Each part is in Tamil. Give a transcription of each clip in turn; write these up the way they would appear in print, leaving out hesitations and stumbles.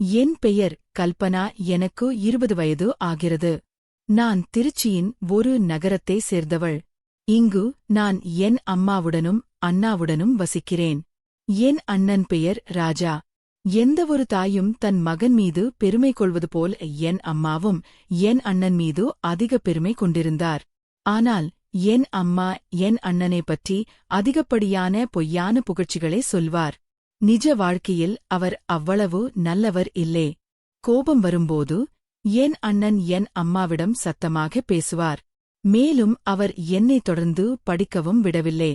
என் பெயர் கல்பனா. எனக்கு 20 வயது ஆகிறது. நான் திருச்சியின் ஒரு நகரத்தை சேர்ந்தவள். இங்கு நான் என் அம்மாவுடனும் அண்ணாவுடனும் வசிக்கிறேன். என் அண்ணன் பெயர் ராஜா. எந்தவொரு தாயும் தன் மகன் மீது பெருமை கொள்வது போல் என் அம்மாவும் என் அண்ணன் மீது அதிக பெருமை கொண்டிருந்தார். ஆனால் என் அம்மா என் அண்ணனை பற்றி அதிகப்படியான பொய்யான புகழ்ச்சிகளை சொல்வார். நிஜ வாழ்க்கையில் அவர் அவ்வளவு நல்லவர் இல்லே. கோபம் வரும்போது என் அண்ணன் என் அம்மாவிடம் சத்தமாக பேசுவார். மேலும் அவர் என்னை தொடர்ந்து படிக்கவும் விடவில்லை.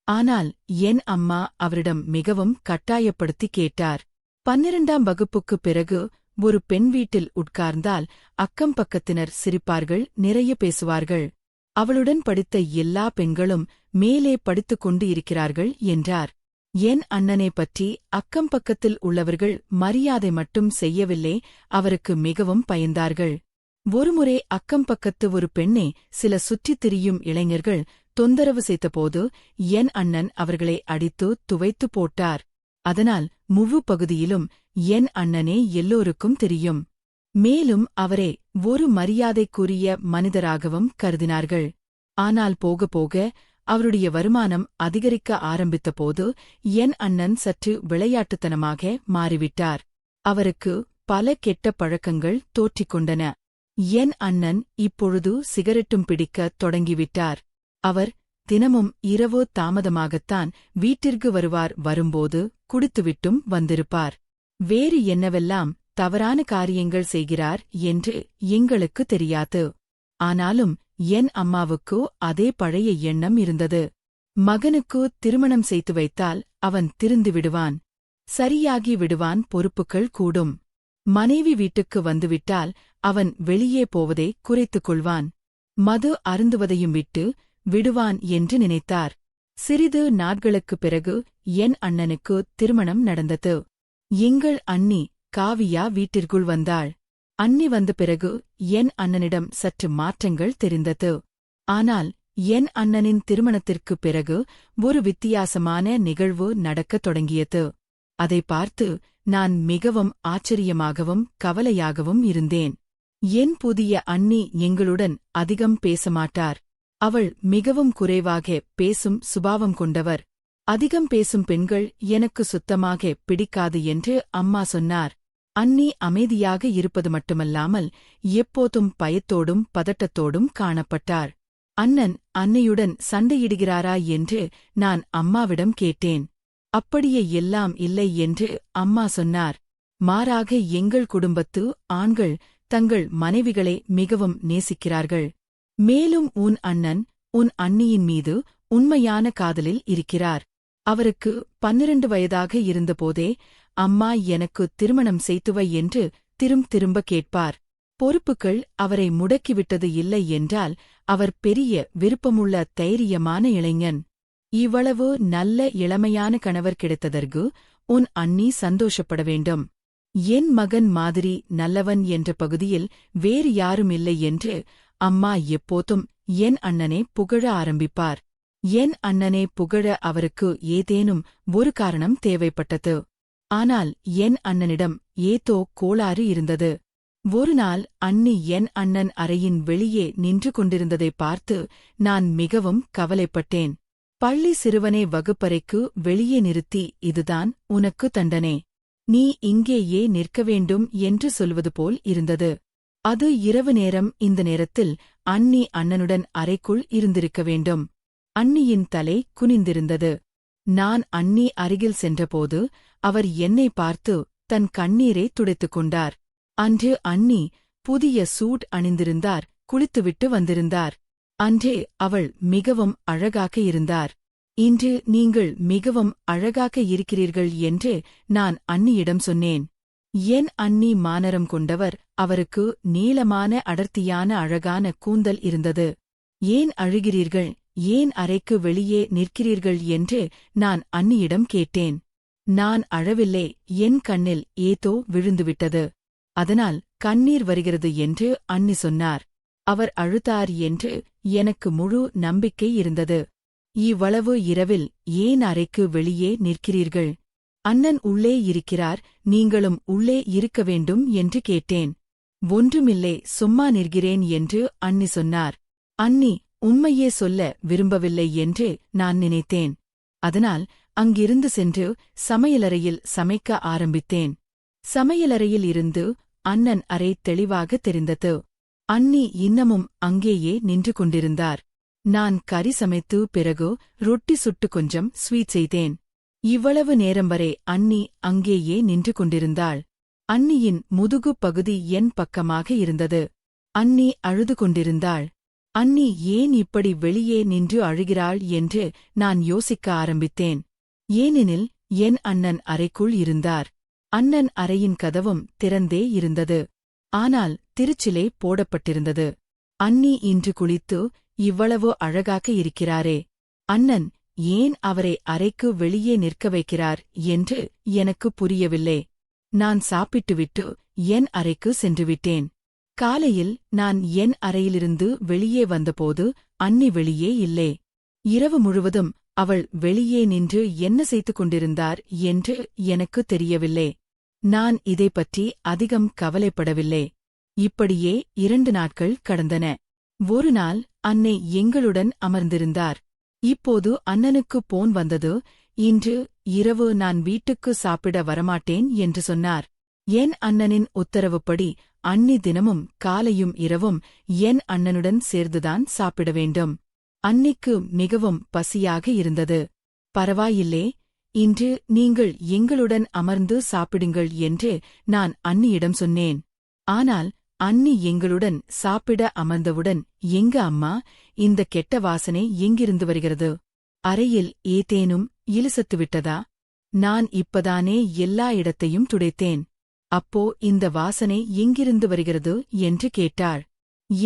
ஆனால் என் அம்மா அவரிடம் மிகவும் கட்டாயப்படுத்தி கேட்டார். 12ஆம் வகுப்புக்குப் பிறகு ஒரு பெண் வீட்டில் உட்கார்ந்தால் அக்கம் பக்கத்தினர் சிரிப்பார்கள், நிறைய பேசுவார்கள். அவளுடன் படித்த எல்லா பெண்களும் மேலே படித்துக் கொண்டு இருக்கிறார்கள் என்றார். என் அண்ணனை பற்றி அக்கம் பக்கத்தில் உள்ளவர்கள் மரியாதை மட்டும் செய்யவில்லை, அவருக்கு மிகவும் பயந்தார்கள். ஒருமுறை அக்கம் பக்கத்து ஒரு பெண்ணை சில சுற்றித் திரியும் இளைஞர்கள் தொந்தரவு செய்தபோது என் அண்ணன் அவர்களை அடித்து துவைத்து போட்டார். அதனால் முழு பகுதியிலும் என் அண்ணனே எல்லோருக்கும் தெரியும். மேலும் அவரை ஒரு மரியாதைக்குரிய மனிதராகவும் கருதினார்கள். ஆனால் போக போக அவருடைய வருமானம் அதிகரிக்க ஆரம்பித்தபோது என் அண்ணன் சற்று விளையாட்டுத்தனமாக மாறிவிட்டார். அவருக்கு பல கெட்ட பழக்கங்கள் தோற்றிக்கொண்டன. என் அண்ணன் இப்பொழுது சிகரெட்டும் பிடிக்கத் தொடங்கிவிட்டார். அவர் தினமும் இரவு தாமதமாகத்தான் வீட்டிற்கு வருவார். வரும்போது குடித்துவிட்டும் வந்திருப்பார். வேறு என்னவெல்லாம் தவறான காரியங்கள் செய்கிறார் என்று எங்களுக்கு தெரியாது. ஆனாலும் என் அம்மாவுக்கு அதே பழைய எண்ணம் இருந்தது. மகனுக்கு திருமணம் செய்து வைத்தால் அவன் திருந்து விடுவான், சரியாகி விடுவான், பொறுப்புகள் கூடும். மனைவி வீட்டுக்கு வந்துவிட்டால் அவன் வெளியே போவதை குறைத்துக் கொள்வான், மது அருந்துவதையும் விட்டு விடுவான் என்று நினைத்தார். சிறிது நாட்களுக்குப் பிறகு என் அண்ணனுக்கு திருமணம் நடந்தது. எங்கள் அண்ணி காவியா வீட்டிற்குள் வந்தாள். அண்ணி வந்த பிறகு என் அண்ணனிடம் சற்று மாற்றங்கள் தெரிந்தது. ஆனால் என் அண்ணனின் திருமணத்திற்குப் பிறகு ஒரு வித்தியாசமான நிகழ்வு நடக்கத் தொடங்கியது. அதை பார்த்து நான் மிகவும் ஆச்சரியமாகவும் கவலையாகவும் இருந்தேன். என் புதிய அண்ணி எங்களுடன் அதிகம் பேசமாட்டார். அவள் மிகவும் குறைவாக பேசும் சுபாவம் கொண்டவர். அதிகம் பேசும் பெண்கள் எனக்கு சுத்தமாக பிடிக்காது என்று அம்மா சொன்னார். அண்ணி அமைதியாக இருப்பது மட்டுமல்லாமல் எப்போதும் பயத்தோடும் பதட்டத்தோடும் காணப்பட்டார். அண்ணன் அன்னையுடன் சண்டையிடுகிறாரா என்று நான் அம்மாவிடம் கேட்டேன். அப்படியே எல்லாம் இல்லை என்று அம்மா சொன்னார். மாறாக எங்கள் குடும்பத்து ஆண்கள் தங்கள் மனைவிகளை மிகவும் நேசிக்கிறார்கள். மேலும் உன் அண்ணன் உன் அண்ணியின் மீது உண்மையான காதலில் இருக்கிறார். அவருக்கு 12 வயதாக இருந்தபோதே அம்மா எனக்கு திருமணம் செய்துவை என்று திரும்ப கேட்பார். பொறுப்புகள் அவரை முடக்கிவிட்டது இல்லை என்றால் அவர் பெரிய விருப்பமுள்ள தைரியமான இளைஞன். இவ்வளவு நல்ல இளமையான கணவர் கிடைத்ததற்கு உன் அண்ணி சந்தோஷப்பட வேண்டும். என் மகன் மாதிரி நல்லவன் என்ற பகுதியில் வேறு யாரும் இல்லை என்று அம்மா எப்போதும் என் அண்ணனை புகழ ஆரம்பிப்பார். என் அண்ணனை புகழ அவருக்கு ஏதேனும் ஒரு காரணம் தேவைப்பட்டது. ஆனால் என் அண்ணனிடம் ஏதோ கோளாறு இருந்தது. ஒருநாள் அண்ணி என் அண்ணன் அறையின் வெளியே நின்று கொண்டிருந்ததை பார்த்து நான் மிகவும் கவலைப்பட்டேன். பள்ளி சிறுவனை வகுப்பறைக்கு வெளியே நிறுத்தி, இதுதான் உனக்கு தண்டனை, நீ இங்கேயே நிற்க வேண்டும் என்று சொல்வது போல் இருந்தது. அது இரவு நேரம். இந்த நேரத்தில் அண்ணி அண்ணனுடன் அறைக்குள் இருந்திருக்க வேண்டும். அண்ணியின் தலை குனிந்திருந்தது. நான் அண்ணி அருகில் சென்றபோது அவர் என்னை பார்த்து தன் கண்ணீரை துடைத்துக் கொண்டார். அன்று அண்ணி புதிய சூட் அணிந்திருந்தார், குளித்துவிட்டு வந்திருந்தார். அன்றே அவள் மிகவும் அழகாக இருந்தார். இன்று நீங்கள் மிகவும் அழகாக இருக்கிறீர்கள் என்று நான் அண்ணியிடம் சொன்னேன். என் அண்ணி மானரம் கொண்டவர். அவருக்கு நீளமான அடர்த்தியான அழகான கூந்தல் இருந்தது. ஏன் அழுகிறீர்கள், ஏன் அறைக்கு வெளியே நிற்கிறீர்கள் என்று நான் அண்ணியிடம் கேட்டேன். நான் அழவில்லை, என் கண்ணில் ஏதோ விழுந்துவிட்டது, அதனால் கண்ணீர் வருகிறது என்று அண்ணி சொன்னார். அவர் அழுதார் என்று எனக்கு முழு நம்பிக்கை இருந்தது. இவ்வளவு இரவில் ஏன் அறைக்கு வெளியே நிற்கிறீர்கள், அண்ணன் உள்ளே இருக்கிறார், நீங்களும் உள்ளே இருக்க வேண்டும் என்று கேட்டேன். ஒன்றுமில்லை, சும்மா நிற்கிறேன் என்று அண்ணி சொன்னார். அண்ணி உண்மையே சொல்ல விரும்பவில்லை என்று நான் நினைத்தேன். அதனால் அங்கிருந்து சென்று சமையலறையில் சமைக்க ஆரம்பித்தேன். சமையலறையில் இருந்து அண்ணன் அறை தெளிவாக தெரிந்தது. அண்ணி இன்னமும் அங்கேயே நின்று கொண்டிருந்தார். நான் கறி சமைத்து பிறகு ரொட்டி சுட்டு கொஞ்சம் ஸ்வீட் செய்தேன். இவ்வளவு நேரம் வரை அண்ணி அங்கேயே நின்று கொண்டிருந்தாள். அண்ணியின் முதுகு பகுதி என் பக்கமாக இருந்தது. அண்ணி அழுது கொண்டிருந்தாள். அண்ணி ஏன் இப்படி வெளியே நின்று அழுகிறாள் என்று நான் யோசிக்க ஆரம்பித்தேன். ஏனெனில் என் அண்ணன் அறைக்குள் இருந்தார். அண்ணன் அறையின் கதவும் திறந்தே இருந்தது. ஆனால் திருச்சிலை போடப்பட்டிருந்தது. அண்ணி இன்று குளித்து இவ்வளவு அழகாக இருக்கிறாரே, அண்ணன் ஏன் அவரை அறைக்கு வெளியே நிற்க வைக்கிறார் என்று எனக்கு புரியவில்லை. நான் சாப்பிட்டுவிட்டு என் அறைக்கு சென்றுவிட்டேன். காலையில் நான் என் அறையிலிருந்து வெளியே வந்தபோது அண்ணி வெளியே இல்லை. இரவு முழுவதும் அவள் வெளியே நின்று என்ன செய்து கொண்டிருந்தார் என்று எனக்கு தெரியவில்லை. நான் இதைப்பற்றி அதிகம் கவலைப்படவில்லை. இப்படியே 2 நாட்கள் கடந்தன. ஒரு நாள் அன்னை எங்களுடன் அமர்ந்திருந்தார். இப்போது அண்ணனுக்கு போன் வந்தது. இன்று இரவு நான் வீட்டுக்கு சாப்பிட வரமாட்டேன் என்று சொன்னார். என் அண்ணனின் உத்தரவுப்படி அண்ணி தினமும் காலையும் இரவும் என் அண்ணனுடன் சேர்ந்துதான் சாப்பிட வேண்டும். அன்னிக்கு மிகவும் பசியாக இருந்தது. பரவாயில்லே, இன்று நீங்கள் எங்களுடன் அமர்ந்து சாப்பிடுங்கள் என்று நான் அண்ணியிடம் சொன்னேன். ஆனால் அண்ணி எங்களுடன் சாப்பிட அமர்ந்தவுடன், எங்க அம்மா, இந்த கெட்ட வாசனை எங்கிருந்து வருகிறது? அறையில் ஏதேனும் இழுசத்துவிட்டதா? நான் இப்பதானே எல்லா இடத்தையும் துடைத்தேன். அப்போ இந்த வாசனை எங்கிருந்து வருகிறது என்று கேட்டாள்.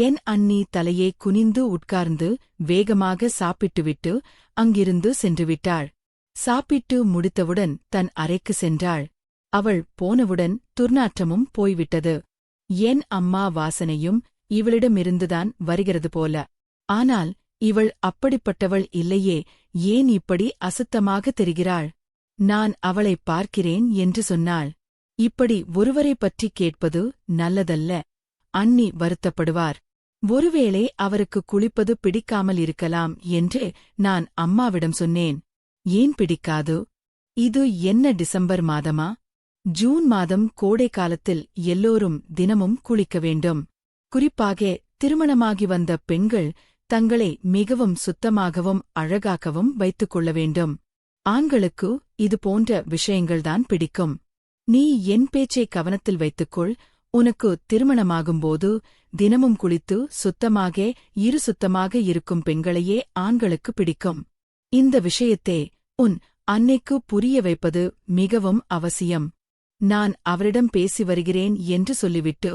என் அண்ணி தலையை குனிந்து உட்கார்ந்து வேகமாக சாப்பிட்டுவிட்டு அங்கிருந்து சென்றுவிட்டாள். சாப்பிட்டு முடித்தவுடன் தன் அறைக்கு சென்றாள். அவள் போனவுடன் துர்நாற்றமும் போய்விட்டது. என் அம்மா வாசனையும் இவளிடமிருந்துதான் வருகிறது போல. ஆனால் இவள் அப்படிப்பட்டவள் இல்லையே, ஏன் இப்படி அசுத்தமாக தெரிகிறாள்? நான் அவளை பார்க்கிறேன் என்று சொன்னாள். இப்படி ஒருவரைப் பற்றி கேட்பது நல்லதல்ல. அண்ணி வருத்தப்படுவார். ஒருவேளை அவருக்கு குளிப்பது பிடிக்காமல் இருக்கலாம் என்று நான் அம்மாவிடம் சொன்னேன். ஏன் பிடிக்காது? இது என்ன டிசம்பர் மாதமா? ஜூன் மாதம் கோடை காலத்தில் எல்லோரும் தினமும் குளிக்க வேண்டும். குறிப்பாக திருமணமாகி வந்த பெண்கள் தங்களை மிகவும் சுத்தமாகவும் அழகாகவும் வைத்துக் கொள்ள வேண்டும். ஆண்களுக்கு இது போன்ற விஷயங்கள்தான் பிடிக்கும். நீ என் பேச்சை கவனத்தில் வைத்துக்கொள். உனக்கு திருமணமாகும்போது தினமும் குளித்து சுத்தமாக இருக்கும் பெண்களையே ஆண்களுக்கு பிடிக்கும். இந்த விஷயத்தை உன் அன்னைக்கு புரிய வைப்பது மிகவும் அவசியம். நான் அவரிடம் பேசி வருகிறேன் என்று சொல்லிவிட்டு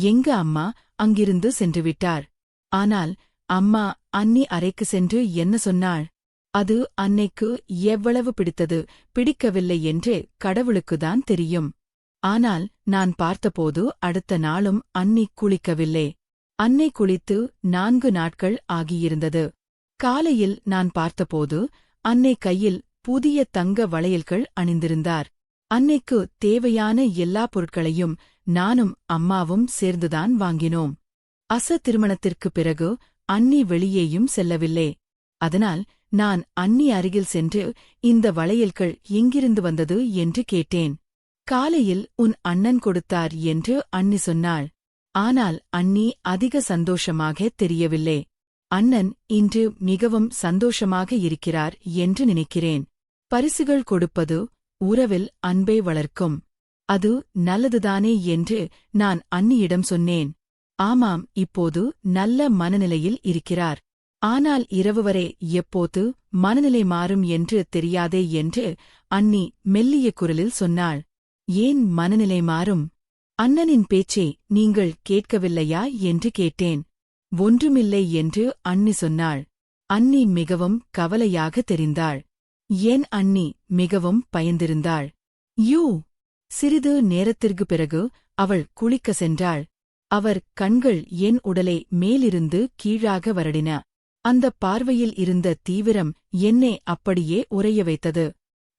எங்க அம்மா அங்கிருந்து சென்றுவிட்டார். ஆனால் அம்மா அண்ணி அறைக்கு சென்று என்ன சொன்னாள்? அது அன்னைக்கு எவ்வளவு பிடித்தது பிடிக்கவில்லை என்று கடவுளுக்குதான் தெரியும். ஆனால் நான் பார்த்தபோது அடுத்த நாளும் அண்ணி குளிக்கவில்லை. அன்னை குளித்து 4 நாட்கள் ஆகியிருந்தது. காலையில் நான் பார்த்தபோது அன்னை கையில் புதிய தங்க வளையல்கள் அணிந்திருந்தார். அன்னைக்கு தேவையான எல்லா பொருட்களையும் நானும் அம்மாவும் சேர்ந்துதான் வாங்கினோம். திருமணத்திற்குப் பிறகு அண்ணி வெளியேயும் செல்லவில்லை. அதனால் நான் அண்ணி அருகில் சென்று இந்த வளையல்கள் எங்கிருந்து வந்தது என்று கேட்டேன். காலையில் உன் அண்ணன் கொடுத்தார் என்று அண்ணி சொன்னாள். ஆனால் அண்ணி அதிக சந்தோஷமாக தெரியவில்லை. அண்ணன் இன்று மிகவும் சந்தோஷமாக இருக்கிறார் என்று நினைக்கிறேன். பரிசுகள் கொடுப்பது உறவில் அன்பை வளர்க்கும். அது நல்லதுதானே என்று நான் அண்ணியிடம் சொன்னேன். ஆமாம், இப்போது நல்ல மனநிலையில் இருக்கிறார். ஆனால் இரவு வரை எப்போது மனநிலை மாறும் என்று தெரியாதே என்று அண்ணி மெல்லிய குரலில் சொன்னாள். ஏன் மனநிலை மாறும்? அண்ணனின் பேச்சை நீங்கள் கேட்கவில்லையா என்று கேட்டேன். ஒன்றுமில்லை என்று அண்ணி சொன்னாள். அண்ணி மிகவும் கவலையாக தெரிந்தாள். என் அண்ணி மிகவும் பயந்திருந்தாள். சிறிது நேரத்திற்குப் பிறகு அவள் குளிக்க சென்றாள். அவர் கண்கள் என் உடலை மேலிருந்து கீழாக வருடின. அந்தப் பார்வையில் இருந்த தீவிரம் என்னை அப்படியே உறைய வைத்தது.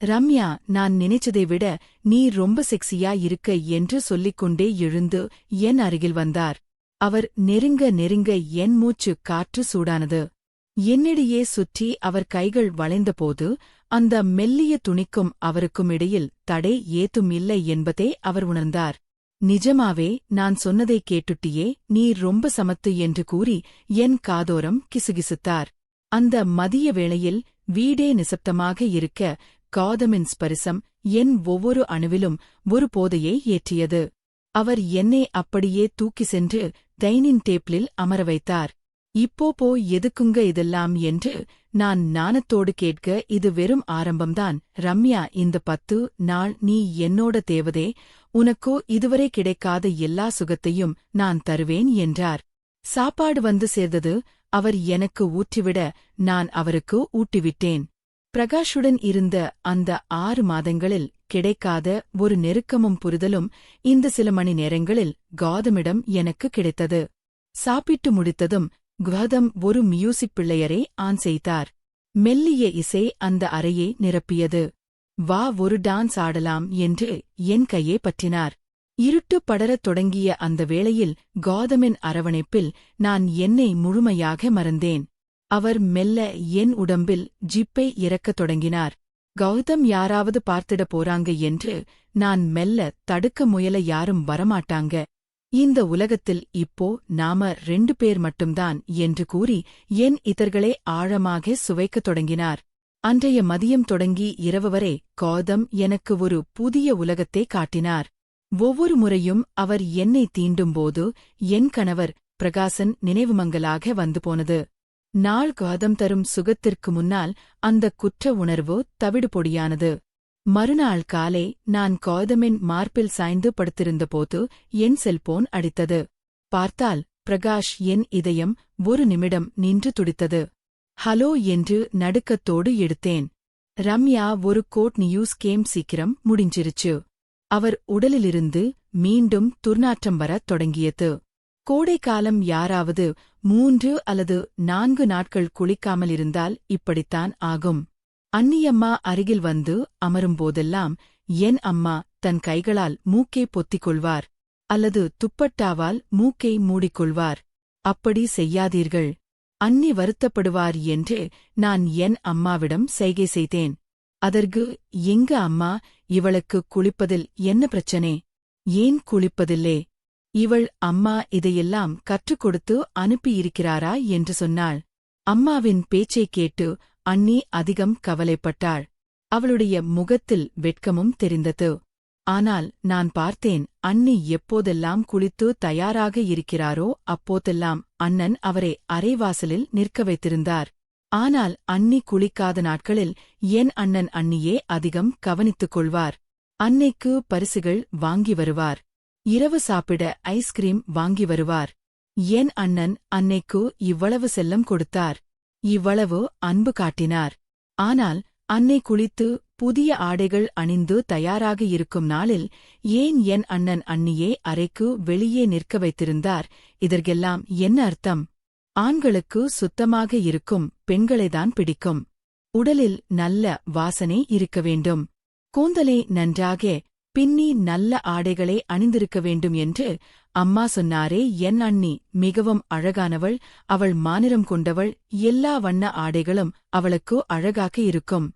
ரம்யா, நான் நினைச்சதை விட நீ ரொம்ப செக்ஸியா இருக்க என்று சொல்லிக்கொண்டே எழுந்து என் அருகில் வந்தார். அவர் நெருங்க நெருங்க என் மூச்சு காற்று சூடானது. என்னிடையே சுற்றி அவர் கைகள் வளைந்தபோது அந்த மெல்லிய துணிக்கும் அவருக்கும் இடையில் தடை ஏதும் இல்லை என்பதை அவர் உணர்ந்தார். நிஜமாவே நான் சொன்னதை கேட்டுட்டியே, நீ ரொம்ப சமத்து என்று கூறி என் காதோரம் கிசுகிசுத்தார். அந்த மதிய வேளையில் வீடே நிசப்தமாக இருக்க கௌதமின் ஸ்பரிசம் என் ஒவ்வொரு அணுவிலும் ஒரு போதையை ஏற்றியது. அவர் என்னை அப்படியே தூக்கி சென்று டைனிங் டேபிளில் அமர வைத்தார். இப்போ எதுக்குங்க இதெல்லாம் என்று நான் நாணத்தோடு கேட்க, இது வெறும் ஆரம்பம்தான் ரம்யா, இந்த 10 நாள் நீ என்னோட தேவதே, உனக்கோ இதுவரை கிடைக்காத எல்லா சுகத்தையும் நான் தருவேன் என்றார். சாப்பாடு வந்து சேர்ந்தது. அவர் எனக்கு ஊற்றிவிட நான் அவருக்கு ஊட்டிவிட்டேன். பிரகாஷுடன் இருந்த அந்த 6 மாதங்களில் கிடைக்காத ஒரு நெருக்கமும் புரிதலும் இந்த சில மணி நேரங்களில் கௌதமிடம் எனக்கு கிடைத்தது. சாப்பிட்டு முடித்ததும் கௌதம் ஒரு மியூசிக் பிள்ளையரை ஆன் செய்தார். மெல்லிய இசை அந்த அறையை நிரப்பியது. வா, ஒரு டான்ஸ் ஆடலாம் என்று என் கையை பற்றினார். இருட்டு படரத் தொடங்கிய அந்த வேளையில் கௌதமின் அரவணைப்பில் நான் என்னை முழுமையாக மறந்தேன். அவர் மெல்ல என் உடம்பில் ஜிப்பை இறக்கத் தொடங்கினார். கௌதம், யாராவது பார்த்திடப் போறாங்க என்று நான் மெல்ல தடுக்க முயல. யாரும் வரமாட்டாங்க, இந்த உலகத்தில் இப்போ நாம 2 பேர் மட்டும்தான் என்று கூறி என் இதழ்களை ஆழமாக சுவைக்கத் தொடங்கினார். அன்றைய மதியம் தொடங்கி இரவு வரை கௌதம் எனக்கு ஒரு புதிய உலகத்தை காட்டினார். ஒவ்வொரு முறையும் அவர் என்னை தீண்டும்போது என் கணவர் பிரகாசன் நினைவுமங்கலாக வந்து போனது. நாள் கௌதம் தரும் சுகத்திற்கு முன்னால் அந்த குற்ற உணர்வு தவிடுபொடியானது. மறுநாள் காலை நான் கௌதமின் மார்பில் சாய்ந்து படுத்திருந்தபோது என் செல்போன் அடித்தது. பார்த்தால் பிரகாஷ். என் இதயம் ஒரு நிமிடம் நின்று துடித்தது. ஹலோ என்று நடுக்கத்தோடு எடுத்தேன். ரம்யா, ஒரு கோட் நியூஸ் கேம், சீக்கிரம் முடிஞ்சிருச்சு. அவர் உடலிலிருந்து மீண்டும் துர்நாற்றம் வரத் தொடங்கியது. கோடைக்காலம், யாராவது 3 அல்லது 4 நாட்கள் குளிக்காமல் இருந்தால் இப்படித்தான் ஆகும். அண்ணியம்மா அருகில் வந்து அமரும்போதெல்லாம் என் அம்மா தன் கைகளால் மூக்கை பொத்திக் கொள்வார் அல்லது துப்பட்டாவால் மூக்கை மூடிக்கொள்வார். அப்படி செய்யாதீர்கள், அண்ணி வருத்தப்படுவார் என்று நான் என் அம்மாவிடம் செய்கை செய்தேன். அதற்கு, எங்க அம்மா, இவளுக்கு குளிப்பதில் என்ன பிரச்சனை? ஏன் குளிப்பதில்லே? இவள் அம்மா இதையெல்லாம் கற்றுக் கொடுத்து அனுப்பியிருக்கிறாரா என்று சொன்னாள். அம்மாவின் பேச்சைக் கேட்டு அண்ணி அதிகம் கவலைப்பட்டாள். அவளுடைய முகத்தில் வெட்கமும் தெரிந்தது. ஆனால் நான் பார்த்தேன், அண்ணி எப்போதெல்லாம் குளித்து தயாராக இருக்கிறாரோ அப்போதெல்லாம் அண்ணன் அவரை அரைவாசலில் நிற்க வைத்திருந்தார். ஆனால் அண்ணி குளிக்காத நாட்களில் என் அண்ணன் அண்ணியே அதிகம் கவனித்துக் கொள்வார். அன்னைக்கு பரிசுகள் வாங்கி வருவார். இரவு சாப்பிட ஐஸ்கிரீம் வாங்கி வருவார். என் அண்ணன் அன்னைக்கு இவ்வளவு செல்லம் கொடுத்தார், இவ்வளவு அன்பு காட்டினார். ஆனால் அன்னை குளித்து புதிய ஆடைகள் அணிந்து தயாராக இருக்கும் நாளில் ஏன் என் அண்ணன் அண்ணியே அறைக்கு வெளியே நிற்க வைத்திருந்தார்? இதற்கெல்லாம் என்ன அர்த்தம்? ஆண்களுக்கு சுத்தமாக இருக்கும் பெண்களைதான் பிடிக்கும். உடலில் நல்ல வாசனை இருக்க வேண்டும். கூந்தலை நன்றாக பின்னி நல்ல ஆடைகளை அணிந்திருக்க வேண்டும் என்று அம்மா சொன்னாரே. என் அண்ணி மிகவும் அழகானவள், அவள் மாநிறம் கொண்டவள், எல்லா வண்ண ஆடைகளும் அவளுக்கு அழகாக இருக்கும்.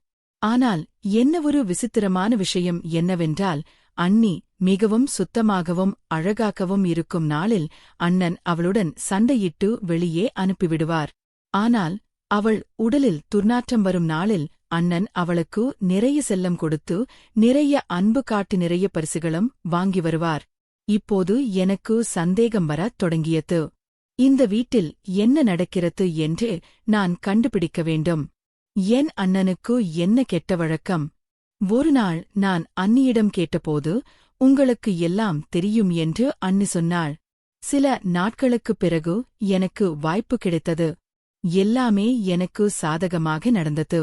ஆனால் என்ன ஒரு விசித்திரமான விஷயம் என்னவென்றால், அண்ணி மிகவும் சுத்தமாகவும் அழகாகவும் இருக்கும் நாளில் அண்ணன் அவளுடன் சண்டையிட்டு வெளியே அனுப்பிவிடுவார். ஆனால் அவள் உடலில் துர்நாற்றம் வரும் நாளில் அண்ணன் அவளுக்கு நிறைய செல்லம் கொடுத்து நிறைய அன்பு காட்டி நிறைய பரிசுகளும் வாங்கி வருவார். இப்போது எனக்கு சந்தேகம் வரத் தொடங்கியது. இந்த வீட்டில் என்ன நடக்கிறது என்று நான் கண்டுபிடிக்க வேண்டும். என் அண்ணனுக்கு என்ன கெட்ட வழக்கம்? ஒரு நாள் நான் அண்ணியிடம் கேட்டபோது, உங்களுக்கு எல்லாம் தெரியும் என்று அண்ணி சொன்னாள். சில நாட்களுக்குப் பிறகு எனக்கு வாய்ப்பு கிடைத்தது. எல்லாமே எனக்கு சாதகமாக நடந்தது.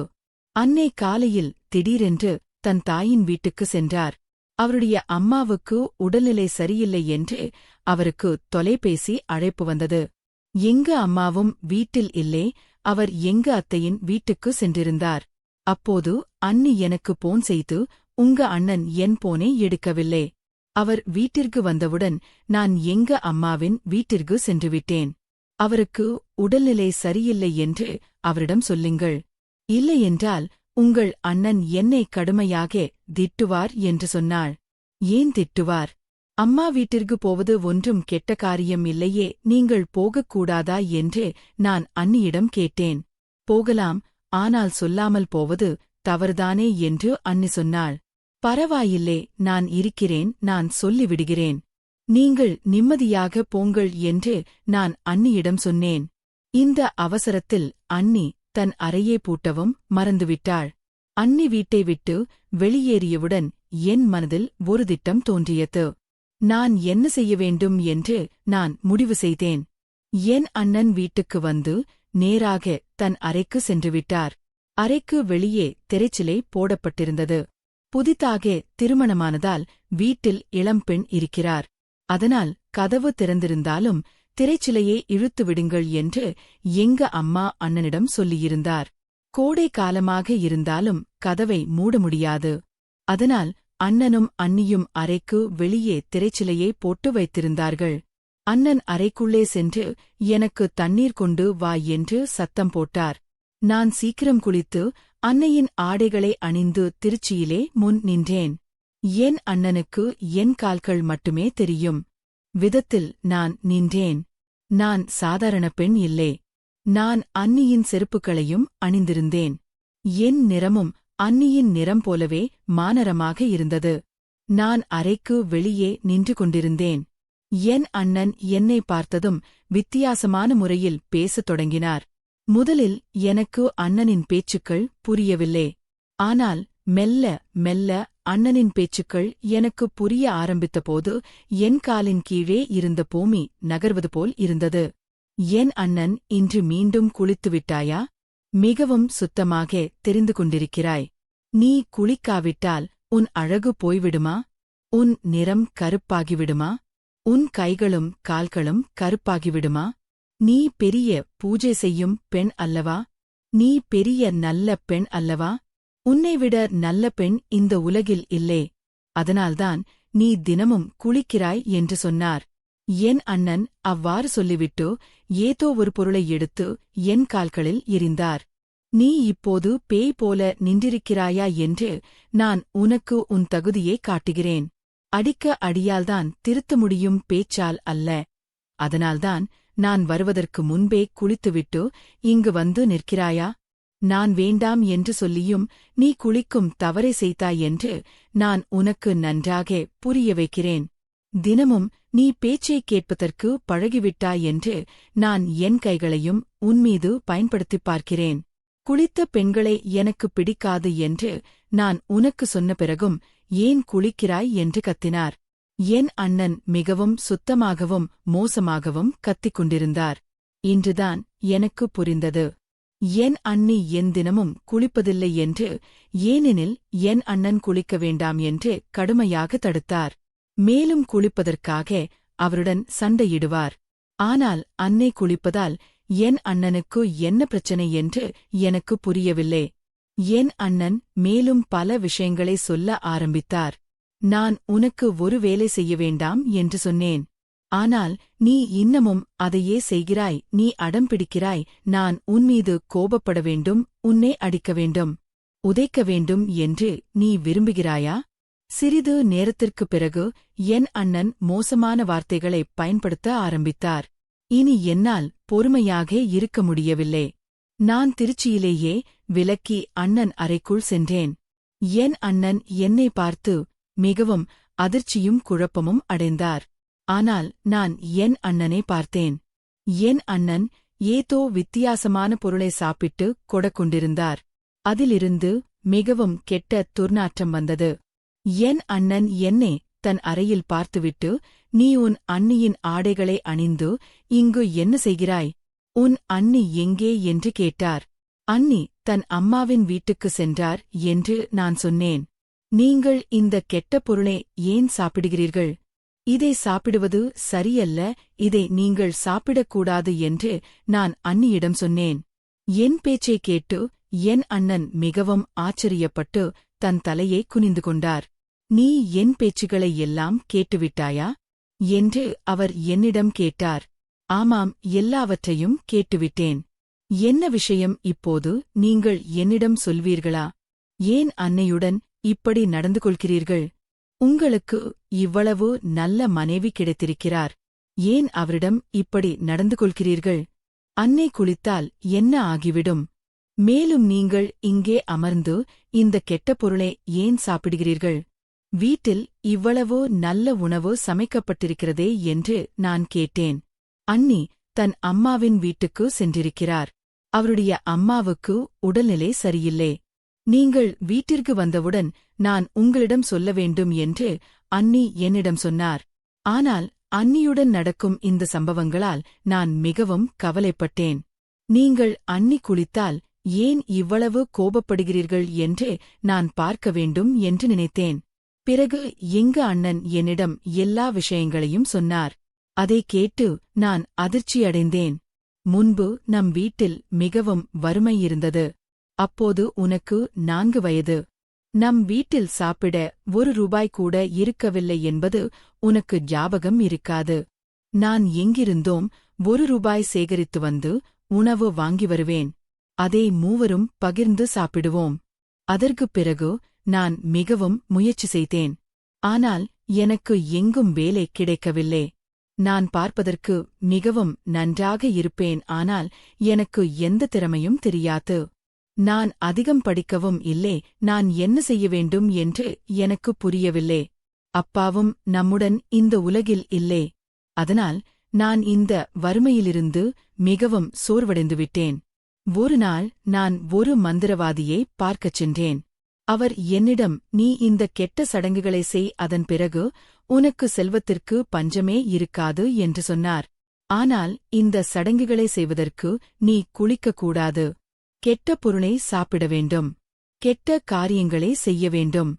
அன்னை காலையில் திடீரென்று தன் தாயின் வீட்டுக்கு சென்றார். அவருடைய அம்மாவுக்கு உடல்நிலை சரியில்லை என்று அவருக்கு தொலைபேசி அழைப்பு வந்தது. எங்க அம்மாவும் வீட்டில் இல்லே, அவர் எங்க அத்தையின் வீட்டுக்கு சென்றிருந்தார். அப்போது அண்ணி எனக்கு போன் செய்து, உங்க அண்ணன் என் போனை எடுக்கவில்லை. அவர் வீட்டிற்கு வந்தவுடன் நான் எங்க அம்மாவின் வீட்டிற்கு சென்றுவிட்டேன். அவருக்கு உடல்நிலை சரியில்லை என்று அவரிடம் சொல்லுங்கள். இல்லையென்றால் உங்கள் அண்ணன் என்னை கடுமையாக திட்டுவார் என்று சொன்னாள். ஏன் திட்டுவார்? அம்மா வீட்டிற்கு போவது ஒன்றும் கெட்ட காரியம் இல்லையே, நீங்கள் போகக்கூடாதா என்று நான் அண்ணியிடம் கேட்டேன். போகலாம், ஆனால் சொல்லாமல் போவது தவறுதானே என்று அண்ணி சொன்னாள். பரவாயில்லை, நான் இருக்கிறேன், நான் சொல்லிவிடுகிறேன். நீங்கள் நிம்மதியாக போங்கள் என்று நான் அண்ணியிடம் சொன்னேன். இந்த அவசரத்தில் அண்ணி தன் அறையே பூட்டவும் மறந்துவிட்டாள். அண்ணி வீட்டை விட்டு வெளியேறியவுடன் என் மனதில் ஒரு திட்டம் தோன்றியது. நான் என்ன செய்ய வேண்டும் என்று நான் முடிவு செய்தேன். என் அண்ணன் வீட்டுக்கு வந்து நேராக தன் அறைக்கு சென்றுவிட்டார். அறைக்கு வெளியே திரைச்சிலை போடப்பட்டிருந்தது. புதிதாக திருமணமானதால் வீட்டில் இளம்பெண் இருக்கிறார். அதனால் கதவு திறந்திருந்தாலும் திரைச்சிலையை இழுத்து விடுங்கள் என்று எங்க அம்மா அண்ணனிடம் சொல்லியிருந்தார். கோடை காலமாக இருந்தாலும் கதவை மூட முடியாது. அதனால் அண்ணனும் அண்ணியும் அறைக்கு வெளியே திரைச்சிலையை போட்டு வைத்திருந்தார்கள். அண்ணன் அறைக்குள்ளே சென்று எனக்கு தண்ணீர் கொண்டு வா என்று சத்தம் போட்டார். நான் சீக்கிரம் குளித்து அன்னையின் ஆடைகளை அணிந்து திருச்சியிலே முன் நின்றேன். என் அண்ணனுக்கு என் கால்கள் மட்டுமே தெரியும் விதத்தில் நான் நின்றேன். நான் சாதாரண பெண் இல்லை. நான் அன்னியின் செருப்புகளையும் அணிந்திருந்தேன். என் நிறமும் அன்னியின் நிறம் போலவே மானரமாக இருந்தது. நான் அறைக்கு வெளியே நின்று கொண்டிருந்தேன். என் அண்ணன் என்னை பார்த்ததும் வித்தியாசமான முறையில் பேசத் தொடங்கினார். முதலில் எனக்கு அண்ணனின் பேச்சுக்கள் புரியவில்லை. ஆனால் மெல்ல மெல்ல அண்ணனின் பேச்சுக்கள் எனக்கு புரிய ஆரம்பித்தபோது என் காலின் கீழே இருந்த பூமி நகர்வது போல் இருந்தது. என் அண்ணன், இன்று மீண்டும் குளித்துவிட்டாயா? மிகவும் சுத்தமாக தெரிந்து கொண்டிருக்கிறாய். நீ குளிக்காவிட்டால் உன் அழகு போய்விடுமா? உன் நிறம் கருப்பாகிவிடுமா? உன் கைகளும் கால்களும் கருப்பாகிவிடுமா? நீ பெரிய பூஜை செய்யும் பெண் அல்லவா? நீ பெரிய நல்ல பெண் அல்லவா? உன்னைவிட நல்ல பெண் இந்த உலகில் இல்லை. அதனால்தான் நீ தினமும் குளிக்கிறாய் என்று சொன்னார். என் அண்ணன் அவ்வாறு சொல்லிவிட்டு ஏதோ ஒரு பொருளை எடுத்து என் கால்களில் எறிந்தார். நீ இப்போது பேய் போல நின்றிருக்கிறாயா என்று நான் உனக்கு உன் தகுதியை காட்டுகிறேன். அடிக்க அடியால்தான் திருத்த முடியும், பேச்சால் அல்ல. அதனால்தான் நான் வருவதற்கு முன்பே குளித்துவிட்டு இங்கு வந்து நிற்கிறாயா? நான் வேண்டாம் என்று சொல்லியும் நீ குளிக்கும் தவறை செய்தாய் என்று நான் உனக்கு நன்றாக புரிய வைக்கிறேன். தினமும் நீ பேச்சைக் கேட்பதற்கு பழகிவிட்டாய் என்று நான் என் கைகளையும் உன்மீது பயன்படுத்திப் பார்க்கிறேன். குளித்த பெண்களை எனக்கு பிடிக்காது என்று நான் உனக்கு சொன்ன பிறகும் ஏன் குளிக்கிறாய் என்று கத்தினார். என் அண்ணன் மிகவும் சுத்தமாகவும் மோசமாகவும் கத்திக் கொண்டிருந்தார். இன்றுதான் எனக்கு புரிந்தது. என் அண்ணி என் தினமும் குளிப்பதில்லை என்று. ஏனெனில் என் அண்ணன் குளிக்க வேண்டாம் என்று கடுமையாக தடுத்தார். மேலும் குளிப்பதற்காக அவருடன் சண்டையிடுவார். ஆனால் அன்னை குளிப்பதால் என் அண்ணனுக்கு என்ன பிரச்சனை என்று எனக்கு புரியவில்லை. என் அண்ணன் மேலும் பல விஷயங்களை சொல்ல ஆரம்பித்தார். நான் உனக்கு ஒரு வேலை செய்ய வேண்டாம் என்று சொன்னேன். ஆனால் நீ இன்னமும் அதையே செய்கிறாய். நீ அடம் பிடிக்கிறாய். நான் உன்மீது கோபப்பட வேண்டும், உன்னை அடிக்க வேண்டும், உதைக்க வேண்டும் என்று நீ விரும்புகிறாயா? சிறிது நேரத்திற்குப் பிறகு என் அண்ணன் மோசமான வார்த்தைகளைப் பயன்படுத்த ஆரம்பித்தார். இனி என்னால் பொறுமையாக இருக்க முடியவில்லை. நான் திருச்சியிலேயே விலக்கி அண்ணன் அறைக்குள் சென்றேன். என் அண்ணன் என்னை பார்த்து மிகவும் அதிர்ச்சியும் குழப்பமும் அடைந்தார். ஆனால் நான் என் அண்ணனை பார்த்தேன். என் அண்ணன் ஏதோ வித்தியாசமான பொருளை சாப்பிட்டு கொடக்கொண்டிருந்தார். அதிலிருந்து மிகவும் கெட்ட துர்நாற்றம் வந்தது. என் அண்ணன் என்னை தன் அறையில் பார்த்துவிட்டு, நீ உன் அண்ணியின் ஆடைகளை அணிந்து இங்கு என்ன செய்கிறாய்? உன் அண்ணி எங்கே என்று கேட்டார். அண்ணி தன் அம்மாவின் வீட்டுக்கு சென்றார் என்று நான் சொன்னேன். நீங்கள் இந்த கெட்ட பொருளை ஏன் சாப்பிடுகிறீர்கள்? இதை சாப்பிடுவது சரியல்ல, இதை நீங்கள் சாப்பிடக்கூடாது என்று நான் அண்ணியிடம் சொன்னேன். என் பேச்சைக் கேட்டு என் அண்ணன் மிகவும் ஆச்சரியப்பட்டு தன் தலையை குனிந்து கொண்டார். நீ என் பேச்சுகளை எல்லாம் கேட்டுவிட்டாயா என்று அவர் என்னிடம் கேட்டார். ஆமாம், எல்லாவற்றையும் கேட்டுவிட்டேன். என்ன விஷயம் இப்போது நீங்கள் என்னிடம் சொல்வீர்களா? ஏன் அன்னையுடன் இப்படி நடந்து கொள்கிறீர்கள்? உங்களுக்கு இவ்வளவு நல்ல மனைவி கிடைத்திருக்கிறார். ஏன் அவரிடம் இப்படி நடந்து கொள்கிறீர்கள்? அன்னை குளித்தால் என்ன ஆகிவிடும்? மேலும் நீங்கள் இங்கே அமர்ந்து இந்த கெட்ட பொருளை ஏன் சாப்பிடுகிறீர்கள்? வீட்டில் இவ்வளவு நல்ல உணவு சமைக்கப்பட்டிருக்கிறதே என்று நான் கேட்டேன். அண்ணி தன் அம்மாவின் வீட்டுக்கு சென்றிருக்கிறார். அவருடைய அம்மாவுக்கு உடல்நிலை சரியில்லை. நீங்கள் வீட்டிற்கு வந்தவுடன் நான் உங்களிடம் சொல்ல வேண்டும் என்று அண்ணி என்னிடம் சொன்னார். ஆனால் அண்ணியுடன் நடக்கும் இந்த சம்பவங்களால் நான் மிகவும் கவலைப்பட்டேன். நீங்கள் அண்ணி குளித்தால் ஏன் இவ்வளவு கோபப்படுகிறீர்கள் என்று நான் பார்க்க வேண்டும் என்று நினைத்தேன். பிறகு எங்க அண்ணன் என்னிடம் எல்லா விஷயங்களையும் சொன்னார். அதை கேட்டு நான் அதிர்ச்சியடைந்தேன். முன்பு நம் வீட்டில் மிகவும் வறுமை இருந்தது. அப்போது உனக்கு 4 வயது. நம் வீட்டில் சாப்பிட 1 ரூபாய் கூட இருக்கவில்லை என்பது உனக்கு ஞாபகம் இருக்காது. நான் எங்கிருந்தோம் 1 ரூபாய் சேகரித்து வந்து உணவு வாங்கி வருவேன். அதை மூவரும் பகிர்ந்து சாப்பிடுவோம். அதற்குப் பிறகு நான் மிகவும் முயற்சி செய்தேன். ஆனால் எனக்கு எங்கும் வேலை கிடைக்கவில்லை. நான் பார்ப்பதற்கு மிகவும் நன்றாக இருப்பேன், ஆனால் எனக்கு எந்த திறமையும் தெரியாது. நான் அதிகம் படிக்கவும் இல்லை. நான் என்ன செய்ய வேண்டும் என்று எனக்கு புரியவில்லை. அப்பாவும் நம்முடன் இந்த உலகில் இல்லை. அதனால் நான் இந்த வறுமையிலிருந்து மிகவும் சோர்வடைந்துவிட்டேன். ஒரு நாள் நான் ஒரு மந்திரவாதியை பார்க்கச் சென்றேன். அவர் என்னிடம், நீ இந்த கெட்ட சடங்குகளை செய், அதன் பிறகு உனக்கு செல்வத்திற்கு பஞ்சமே இருக்காது என்று சொன்னார். ஆனால் இந்த சடங்குகளை செய்வதற்கு நீ குளிக்கக்கூடாது. கெட்ட பொருளை சாப்பிட வேண்டும். கெட்ட காரியங்களை செய்ய வேண்டும்.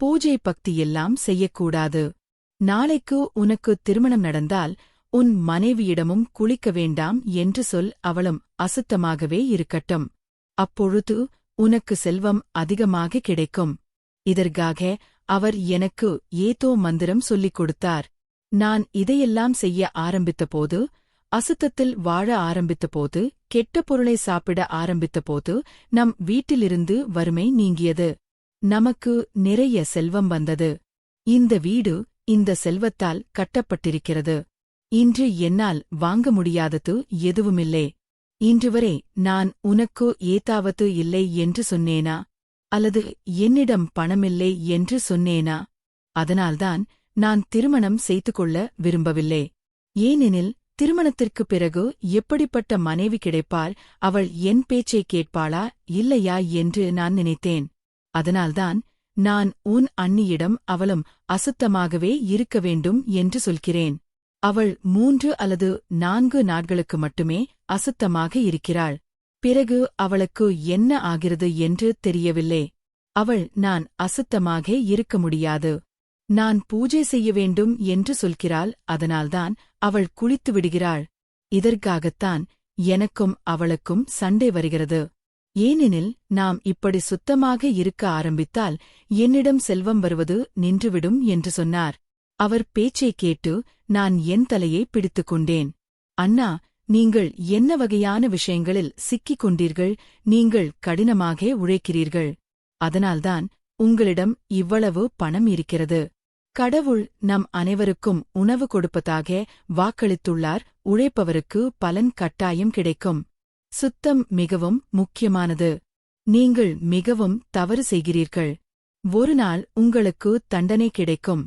பூஜை பக்தியெல்லாம் செய்யக்கூடாது. நாளைக்கு உனக்கு திருமணம் நடந்தால் உன் மனைவியிடமும் குளிக்க வேண்டாம் என்று சொல். அவளும் அசுத்தமாகவே இருக்கட்டும். அப்பொழுது உனக்கு செல்வம் அதிகமாக கிடைக்கும். இதற்காக அவர் எனக்கு ஏதோ மந்திரம் சொல்லிக் கொடுத்தார். நான் இதையெல்லாம் செய்ய ஆரம்பித்தபோது, அசுத்தத்தில் வாழ ஆரம்பித்தபோது, கெட்ட பொருளை சாப்பிட ஆரம்பித்தபோது நம் வீட்டிலிருந்து வறுமை நீங்கியது. நமக்கு நிறைய செல்வம் வந்தது. இந்த வீடு இந்த செல்வத்தால் கட்டப்பட்டிருக்கிறது. இன்று என்னால் வாங்க முடியாதது எதுவுமில்லை. இன்றுவரை நான் உனக்கு ஏதாவது இல்லை என்று சொன்னேனா? அல்லது என்னிடம் பணமில்லை என்று சொன்னேனா? அதனால்தான் நான் திருமணம் செய்து கொள்ள விரும்பவில்லை. ஏனெனில் திருமணத்திற்குப் பிறகு எப்படிப்பட்ட மனைவி கிடைப்பாள்? அவள் என் பேச்சை கேட்பாளா இல்லையா என்று நான் நினைத்தேன். அதனால்தான் நான் உன் அண்ணியிடம் அவளும் அசுத்தமாகவே இருக்க வேண்டும் என்று சொல்கிறேன். அவள் 3 அல்லது 4 நாட்களுக்கு மட்டுமே அசுத்தமாக இருக்கிறாள். பிறகு அவளுக்கு என்ன ஆகிறது என்று தெரியவில்லை. அவள், நான் அசுத்தமாக இருக்க முடியாது, நான் பூஜை செய்ய வேண்டும் என்று சொல்கிறாள். அதனால்தான் அவள் குளித்து விடுகிறாள். இதற்காகத்தான் எனக்கும் அவளுக்கும் சண்டை வருகிறது. ஏனெனில் நாம் இப்படி சுத்தமாக இருக்க ஆரம்பித்தால் என்னிடம் செல்வம் வருவது நின்றுவிடும் என்று சொன்னார். அவர் பேச்சைக் கேட்டு நான் என் தலையை பிடித்துக் கொண்டேன். அண்ணா, நீங்கள் என்ன வகையான விஷயங்களில் சிக்கிக் கொண்டீர்கள்? நீங்கள் கடினமாக உழைக்கிறீர்கள். அதனால்தான் உங்களிடம் இவ்வளவு பணம் இருக்கிறது. கடவுள் நம் அனைவருக்கும் உணவு கொடுப்பதாக வாக்களித்துள்ளார். உழைப்பவருக்கு பலன் கட்டாயம் கிடைக்கும். சுத்தம் மிகவும் முக்கியமானது. நீங்கள் மிகவும் தவறு செய்கிறீர்கள். ஒரு நாள் உங்களுக்கு தண்டனை கிடைக்கும்.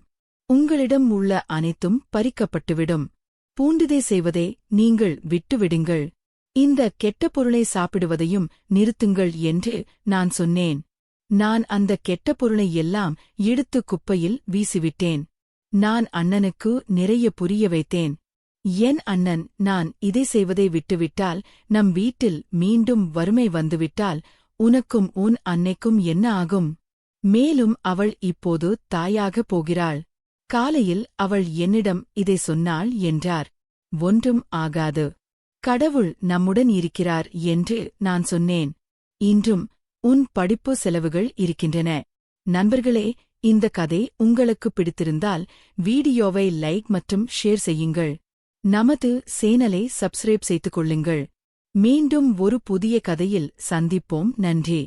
உங்களிடம் உள்ள அனைத்தும் பறிக்கப்பட்டுவிடும். பூண்டிதை செய்வதை நீங்கள் விட்டுவிடுங்கள். இந்த கெட்ட பொருளை சாப்பிடுவதையும் நிறுத்துங்கள் என்று நான் சொன்னேன். நான் அந்த கெட்ட பொருளை எல்லாம் எடுத்து குப்பையில் வீசிவிட்டேன். நான் அண்ணனுக்கு நிறைய புரிய வைத்தேன். என் அண்ணன், நான் இதை செய்வதை விட்டுவிட்டால், நம் வீட்டில் மீண்டும் வறுமை வந்துவிட்டால் உனக்கும் உன் அன்னைக்கும் என்ன ஆகும்? மேலும் அவள் இப்போது தாயாக போகிறாள். காலையில் அவள் என்னிடம் இதை சொன்னாள் என்றார். ஒன்றும் ஆகாது. கடவுள் நம்முடன் இருக்கிறார் என்று நான் சொன்னேன். இன்றும் உன் படிப்பு செலவுகள் இருக்கின்றன. நண்பர்களே, இந்த கதை உங்களுக்கு பிடித்திருந்தால் வீடியோவை லைக் மற்றும் ஷேர் செய்யுங்கள். நமது சேனலை சப்ஸ்கிரைப் செய்து கொள்ளுங்கள். மீண்டும் ஒரு புதிய கதையில் சந்திப்போம். நன்றி.